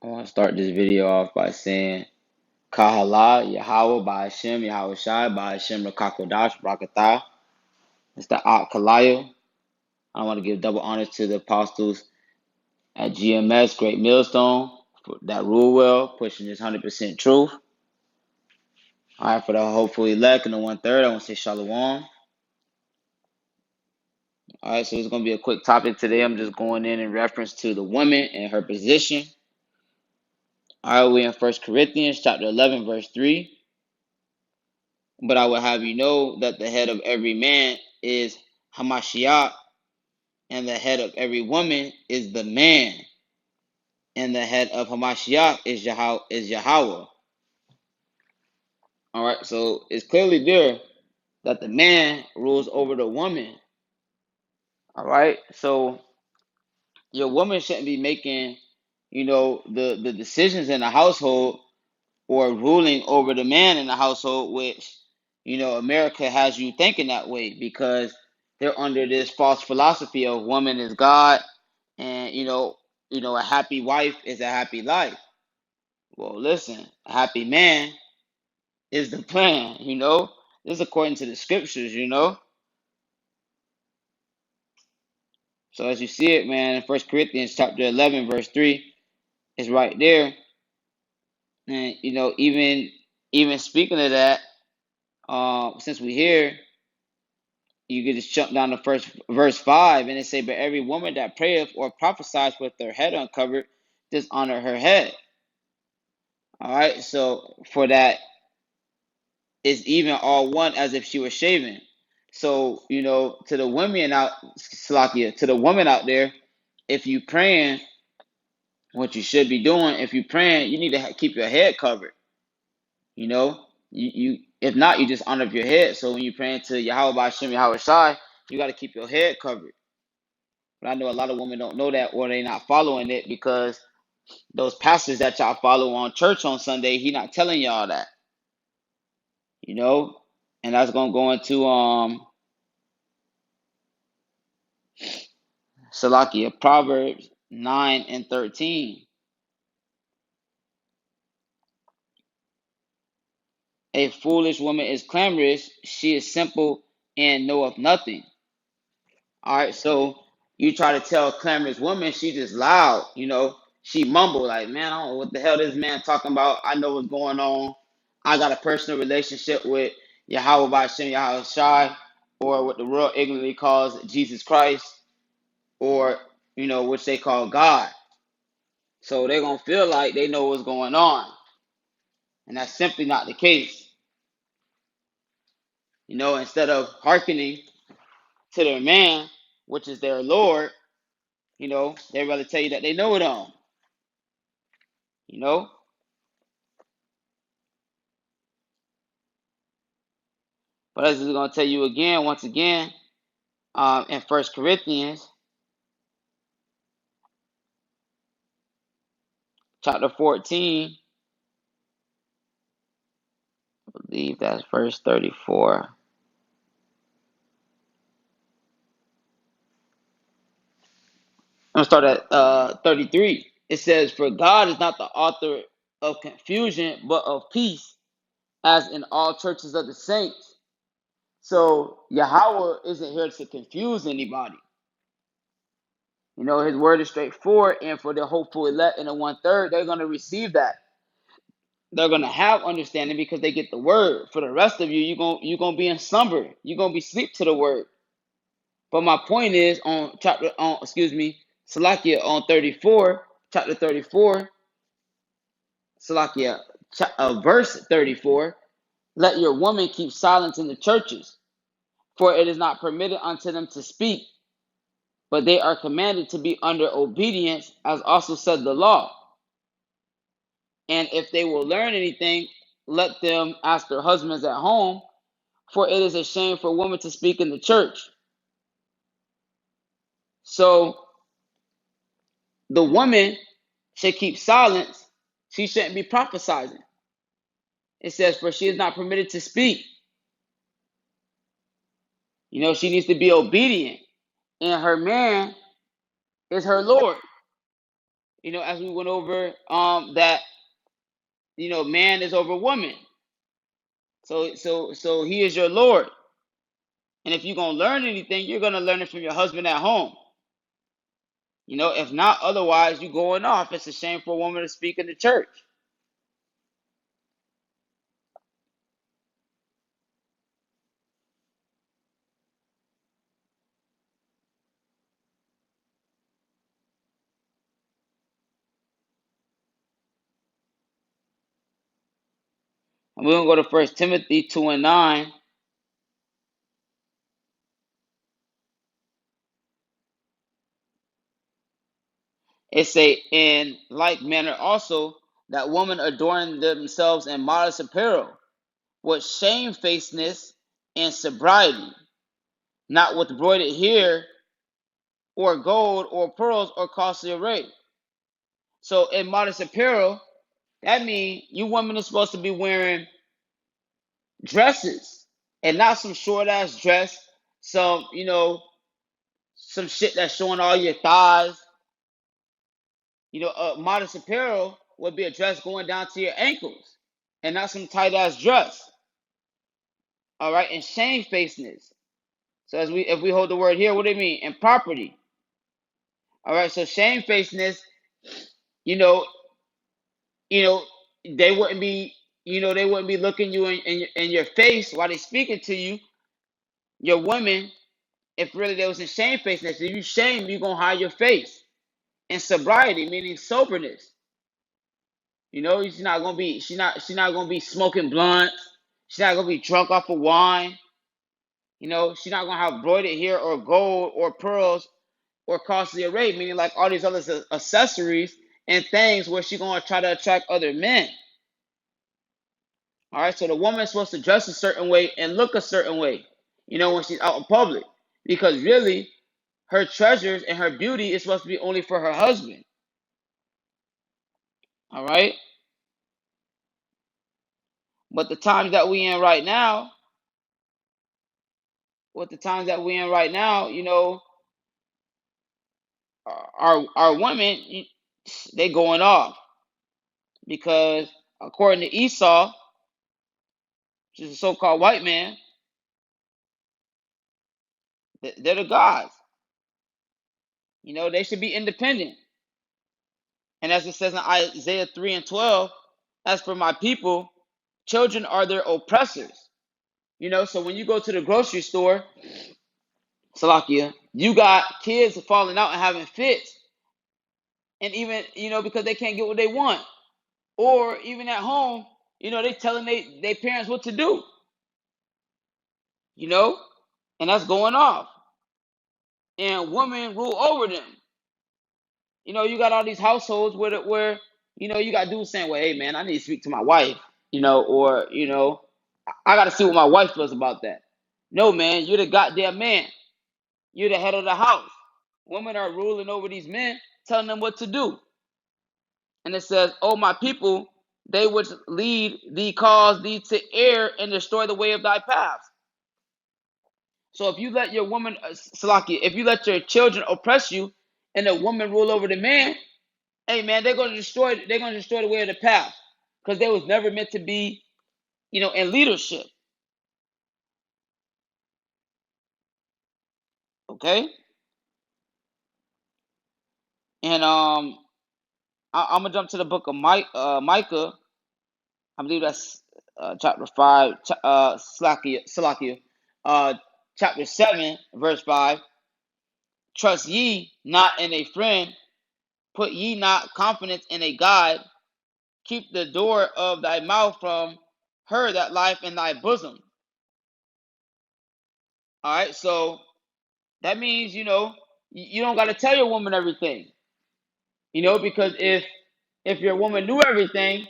I want to start this video off by saying Kahala, Yahweh, by Hashem, Yahweh Shai, by Hashem, Rakakodash, Rakatah. It's the Kalaya. I want to give double honors to the apostles at GMS, Great Millstone, that rule well, pushing this 100% truth. All right, for the hopeful elect and the 1/3, I want to say Shalom. All right, so it's going to be a quick topic today. I'm just going in reference to the woman and her position. All right, we're in 1 Corinthians chapter 11, verse 3. But I will have you know that the head of every man is Hamashiach, and the head of every woman is the man, and the head of Hamashiach is Yahweh. All right, so it's clearly there that the man rules over the woman. All right, so your woman shouldn't be making, the decisions in the household or ruling over the man in the household, which, America has you thinking that way because they're under this false philosophy of woman is God and, a happy wife is a happy life. Well, listen, a happy man is the plan, This is according to the scriptures. So as you see it, man, in 1 Corinthians chapter 11, verse 3, is right there. And, even speaking of that, since we're here, you could just jump down to first verse 5 and it say, but every woman that prayeth or prophesies with her head uncovered, dishonor her head. All right, so for that is even all one as if she was shaven. So, to the women out, Salakia, to the woman out there, if you praying, what you should be doing, if you praying, you need to keep your head covered. You if not, you just honor your head. So when you praying to Yahweh by Shem Yahweh Shai, you got to keep your head covered. But I know a lot of women don't know that, or they not following it because those pastors that y'all follow on church on Sunday, he not telling y'all that. And that's gonna go into Salakia, Proverbs 9 and 13. A foolish woman is clamorous, she is simple and knoweth nothing. All right, so you try to tell a clamorous woman, she just loud, she mumble like, man, I don't know what the hell this man talking about. I know what's going on. I got a personal relationship with Yahweh by Shem Yahweh Shai, or what the world ignorantly calls Jesus Christ, or which they call God. So they're gonna feel like they know what's going on, and that's simply not the case. Instead of hearkening to their man, which is their Lord, they'd rather tell you that they know it all. But as I'm going to tell you again, once again, in 1 Corinthians chapter 14, I believe that's verse 34. I'm going to start at 33. It says, for God is not the author of confusion, but of peace, as in all churches of the saints. So Yahweh isn't here to confuse anybody. His word is straightforward, and for the hopeful elect and the 1/3, they're going to receive that. They're going to have understanding because they get the word. For the rest of you, you're gonna be in slumber. You're going to be asleep to the word. But my point is Salakia on 34, chapter 34, Salakia, verse 34, let your woman keep silence in the churches, for it is not permitted unto them to speak, but they are commanded to be under obedience, as also said the law. And if they will learn anything, let them ask their husbands at home, for it is a shame for a woman to speak in the church. So the woman should keep silence. She shouldn't be prophesying. It says, for she is not permitted to speak. She needs to be obedient. And her man is her Lord. as we went over, that man is over woman. So he is your Lord. And if you're gonna learn anything, you're gonna learn it from your husband at home. If not, otherwise you going off. It's a shame for a woman to speak in the church. And we're gonna go to First Timothy 2:9. It say, in like manner also, that women adorn themselves in modest apparel, with shamefacedness and sobriety, not with broidered hair or gold or pearls or costly array. So in modest apparel, that means you women are supposed to be wearing dresses, and not some short ass dress, some shit that's showing all your thighs. Modest apparel would be a dress going down to your ankles, and not some tight ass dress. All right, and shamefacedness. So if we hold the word here, what do it mean? And property. All right, so shamefacedness, you know, you know, they wouldn't be, they wouldn't be looking you in your face while they speaking to you, your women, if really there was a shamefacedness. If you shame, you're gonna hide your face. And sobriety, meaning soberness. She's not gonna be smoking blunts. She's not gonna be drunk off of wine. She's not gonna have broidered hair or gold or pearls or costly array, meaning like all these other accessories and things where she's gonna try to attract other men. All right, so the woman is supposed to dress a certain way and look a certain way, when she's out in public, because really her treasures and her beauty is supposed to be only for her husband. All right, but the times that we in right now, our women, they going off because according to Esau, which is a so-called white man, they're the gods. They should be independent. And as it says in Isaiah 3:12, as for my people, children are their oppressors. So when you go to the grocery store, Salakia, you got kids falling out and having fits. And even, because they can't get what they want. Or even at home, they telling they parents what to do. And that's going off. And women rule over them. You got all these households where you got dudes saying, well, hey man, I need to speak to my wife, or I got to see what my wife feels about that. No, man, you're the goddamn man. You're the head of the house. Women are ruling over these men, telling them what to do. And it says, oh, my people, they which lead thee cause thee to err and destroy the way of thy paths. So if you let your woman, Salaki, if you let your children oppress you and the woman rule over the man, hey man, they're gonna destroy the way of the path. Because they was never meant to be, in leadership. Okay? And I'm gonna jump to the book of Micah. I believe that's chapter 5, Salakia, chapter 7, verse 5. Trust ye not in a friend, put ye not confidence in a guide. Keep the door of thy mouth from her that lieth in thy bosom. All right, so that means you don't got to tell your woman everything. Because if your woman knew everything,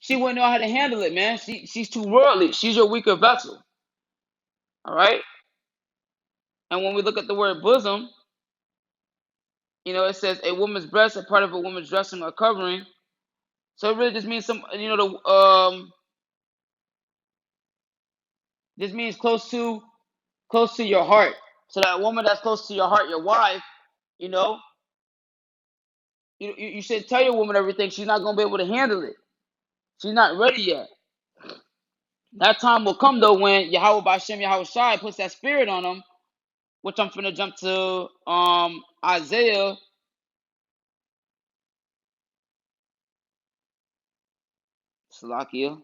she wouldn't know how to handle it, man. She's too worldly. She's your weaker vessel. All right. And when we look at the word bosom, it says a woman's breast, a part of a woman's dressing or covering. So it really just means this means close to your heart. So that woman that's close to your heart, your wife, you know, You should tell your woman everything. She's not gonna be able to handle it. She's not ready yet. That time will come though when Yahweh Bashem Yahweh Shai puts that spirit on them, which I'm finna jump to Isaiah. Salakia.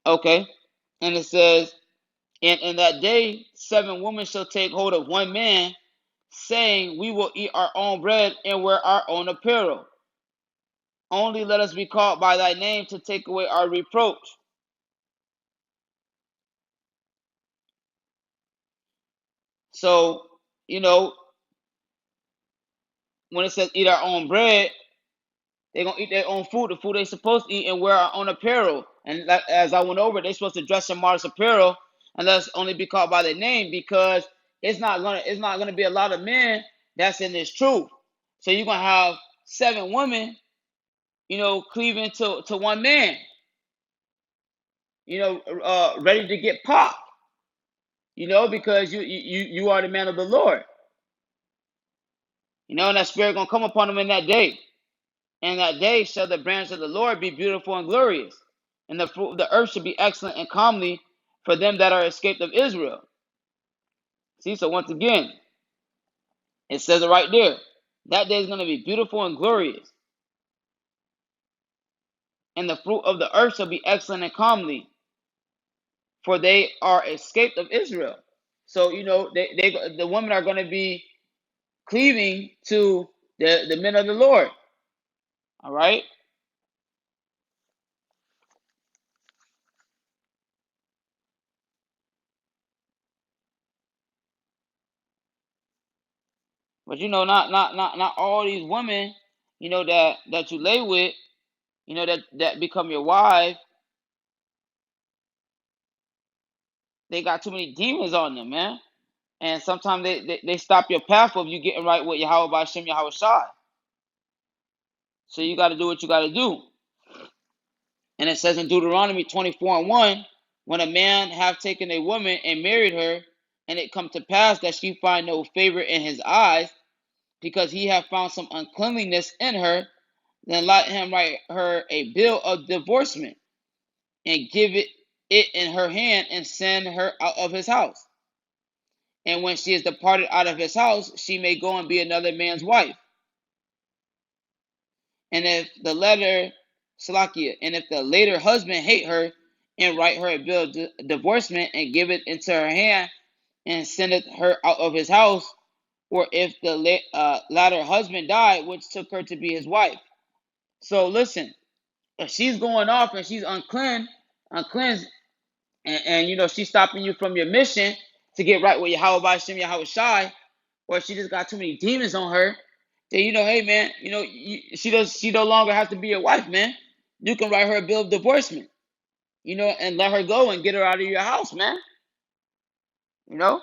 Okay. And it says, and in that day 7 women shall take hold of one man, saying, we will eat our own bread and wear our own apparel. Only let us be called by thy name to take away our reproach. So, you know, when it says eat our own bread, they're gonna eat their own food, the food they're supposed to eat, and wear our own apparel. And as I went over, they're supposed to dress in modest apparel, and let's only be called by their name, because it's not gonna be a lot of men that's in this truth. So you're gonna have 7 women, cleaving to one man, ready to get popped, because you are the man of the Lord, and that spirit gonna come upon them in that day. And that day shall the branch of the Lord be beautiful and glorious, and the fruit of the earth shall be excellent and comely for them that are escaped of Israel. See, so once again, it says it right there. That day is going to be beautiful and glorious, and the fruit of the earth shall be excellent and comely, for they are escaped of Israel. So, the women are going to be cleaving to the men of the Lord. All right. But not all these women, that you lay with, that become your wife, they got too many demons on them, man. And sometimes they stop your path of you getting right with Yahweh Bashem Yahweh Shai. So you got to do what you got to do. And it says in Deuteronomy 24:1, when a man have taken a woman and married her, and it come to pass that she find no favor in his eyes, because he have found some uncleanliness in her, then let him write her a bill of divorcement, and give it in her hand, and send her out of his house. And when she is departed out of his house, she may go and be another man's wife. And if the latter, Salakia, and if the later husband hate her, and write her a bill of divorcement, and give it into her hand, and sendeth her out of his house, or if the latter husband died, which took her to be his wife. So listen, if she's going off and she's uncleansed, and she's stopping you from your mission to get right with Yahweh Bashem Yahweh Shai, or she just got too many demons on her, then hey man, she no longer has to be your wife, man. You can write her a bill of divorcement, and let her go and get her out of your house, man. You know.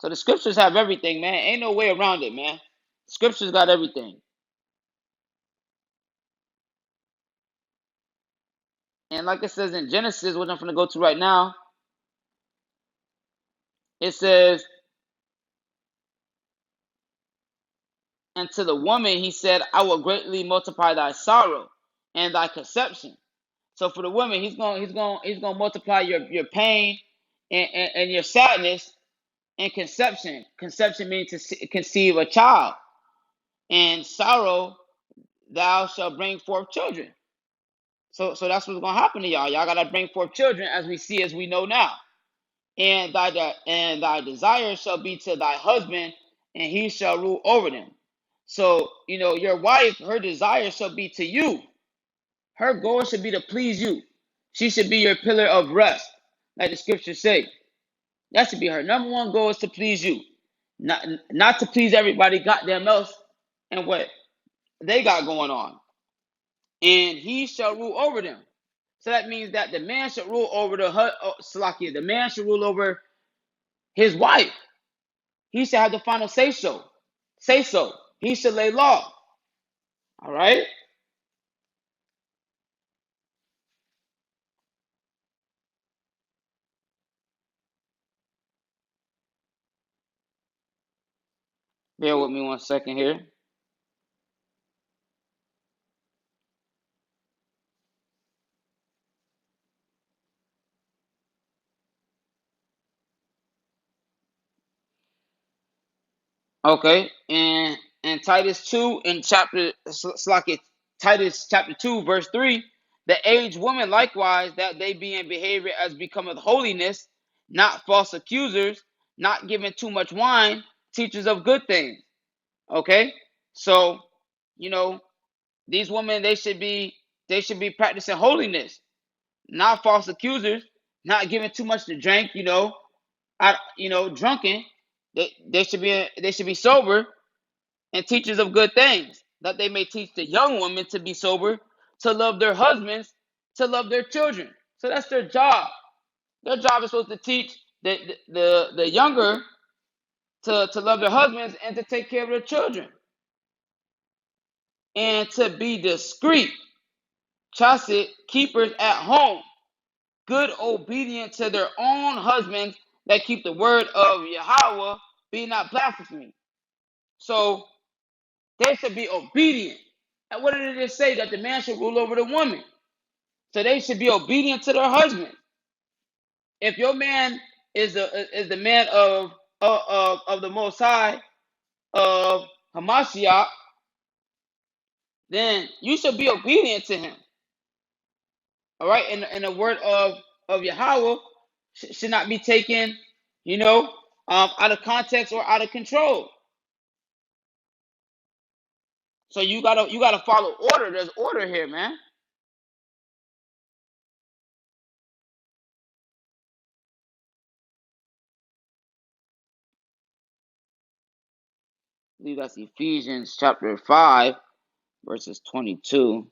So the scriptures have everything, man. Ain't no way around it, man. Scriptures got everything. And like it says in Genesis, which I'm going to go to right now, it says, and to the woman he said, I will greatly multiply thy sorrow and thy conception. So for the woman, he's going to multiply your pain and your sadness and conception. Conception means to conceive a child, and sorrow thou shalt bring forth children. So that's what's gonna happen to y'all. Y'all gotta bring forth children, as we know now. And thy desire shall be to thy husband, and he shall rule over them. So your wife, her desire shall be to you. Her goal should be to please you. She should be your pillar of rest, like the scriptures say. That should be her number one goal, is to please you, not to please everybody goddamn else and what they got going on. And he shall rule over them. So that means that the man should rule over Salakia. The man should rule over his wife. He should have the final say so. Say so. He should lay law. All right. Bear with me 1 second here. Okay, and in Titus 2 in chapter Slack Titus chapter 2 verse 3, the aged woman likewise, that they be in behavior as becometh holiness, not false accusers, not giving too much wine, teachers of good things. Okay, so you know these women, they should be practicing holiness, not false accusers, not giving too much to drink. Drunken. They should be sober and teachers of good things, that they may teach the young women to be sober, to love their husbands, to love their children. So that's their job. Their job is supposed to teach the younger to love their husbands and to take care of their children and to be discreet, chastity keepers at home, good obedient to their own husbands, that keep the word of Yahweh, be not blasphemy. So they should be obedient. And what did it just say? That the man should rule over the woman. So they should be obedient to their husband. If your man is the man of the Most High, of Hamashiach, then you should be obedient to him. All right, and the word of Yahweh should not be taken, out of context or out of control. So you gotta follow order. There's order here, man. I believe that's Ephesians chapter 5, verses 22.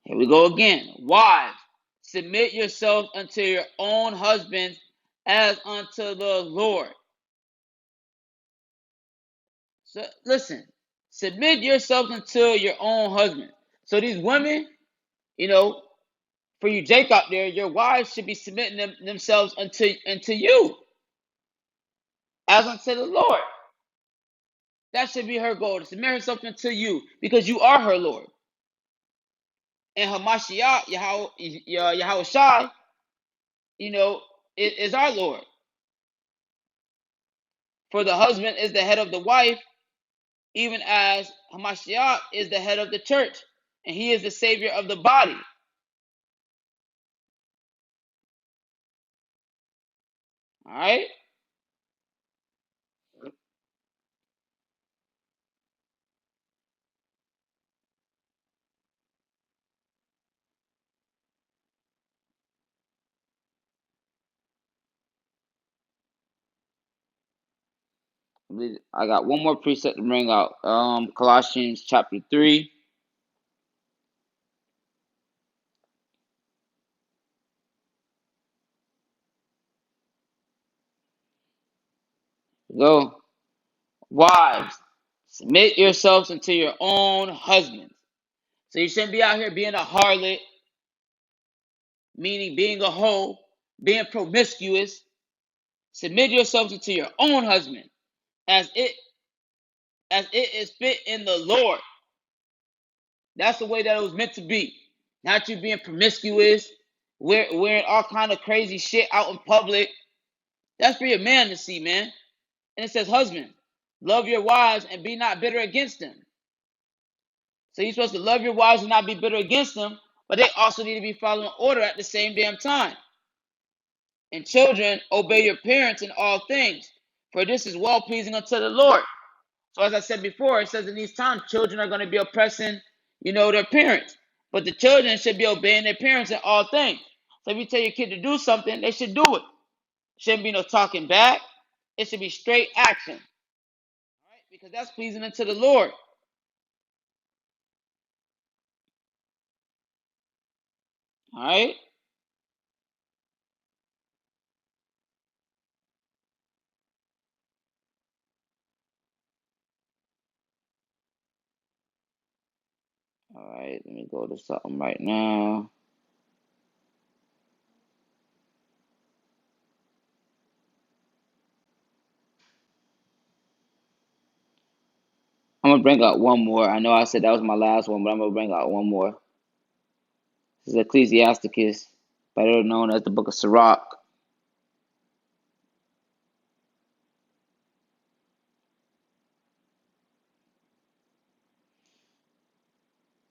Here we go again. Wives, submit yourselves unto your own husbands as unto the Lord. So listen, submit yourselves unto your own husband. So these women, you know, for you Jacob there, your wives should be submitting themselves unto you as unto the Lord. That should be her goal, to submit herself unto you, because you are her Lord. And Hamashiach, Yahweh Shai, is our Lord. For the husband is the head of the wife, even as Hamashiach is the head of the church, and he is the savior of the body. All right? I got one more precept to bring out. Colossians chapter 3. Go. Wives, submit yourselves unto your own husbands. So you shouldn't be out here being a harlot, meaning being a hoe, being promiscuous. Submit yourselves unto your own husband, as it is fit in the Lord. That's the way that it was meant to be. Not you being promiscuous, wearing all kind of crazy shit out in public. That's for your man to see, man. And it says, husband, love your wives and be not bitter against them. So you're supposed to love your wives and not be bitter against them, but they also need to be following order at the same damn time. And children, obey your parents in all things, for this is well pleasing unto the Lord. So as I said before, it says in these times, children are going to be oppressing, their parents. But the children should be obeying their parents in all things. So if you tell your kid to do something, they should do it. Shouldn't be no talking back. It should be straight action. All right? Because that's pleasing unto the Lord. All right? All right, let me go to something right now. gonna bring out one more. I know I said that was my last one, but I'm gonna bring out one more. This is Ecclesiasticus, better known as the Book of Sirach.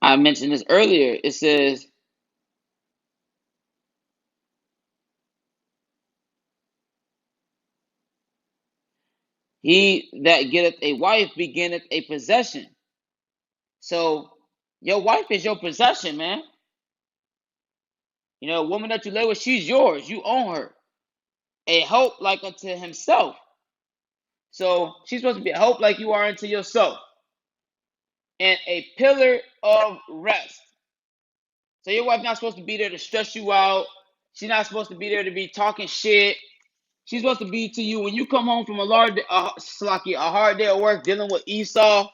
I mentioned this earlier. It says, "He that getteth a wife beginneth a possession." So your wife is your possession, man. You know, a woman that you lay with, she's yours. You own her. A help like unto himself. So she's supposed to be a help like you are unto yourself. And a pillar of rest. So your wife not supposed to be there to stress you out. She's not supposed to be there to be talking shit. She's supposed to be to you when you come home from a hard day of work dealing with Esau.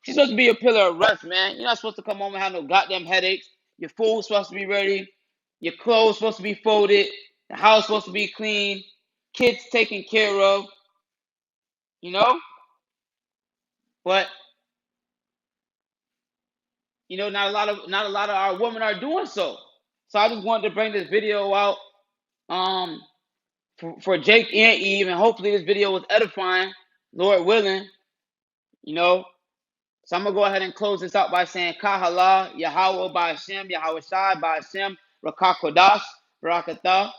She's supposed to be a pillar of rest, man. You're not supposed to come home and have no goddamn headaches. Your food's supposed to be ready. Your clothes supposed to be folded. The house supposed to be clean. Kids taken care of. You know? But you know, not a lot of our women are doing so. So I just wanted to bring this video out um for Jake and Eve, and hopefully this video was edifying, Lord willing, you know. So I'm gonna go ahead and close this out by saying Kahala, Yahweh by Hashem, Yahweh Shai by Hashem, Rakakodash, Barakatah.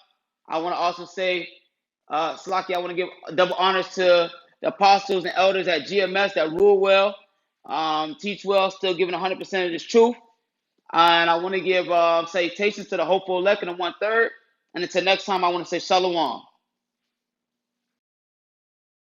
I want to also say, Slaki, I want to give double honors to the apostles and elders at GMS that rule well, teach well, still giving 100% of this truth. And I want to give salutations to the hopeful elect in the 1/3. And until next time, I want to say Shalom.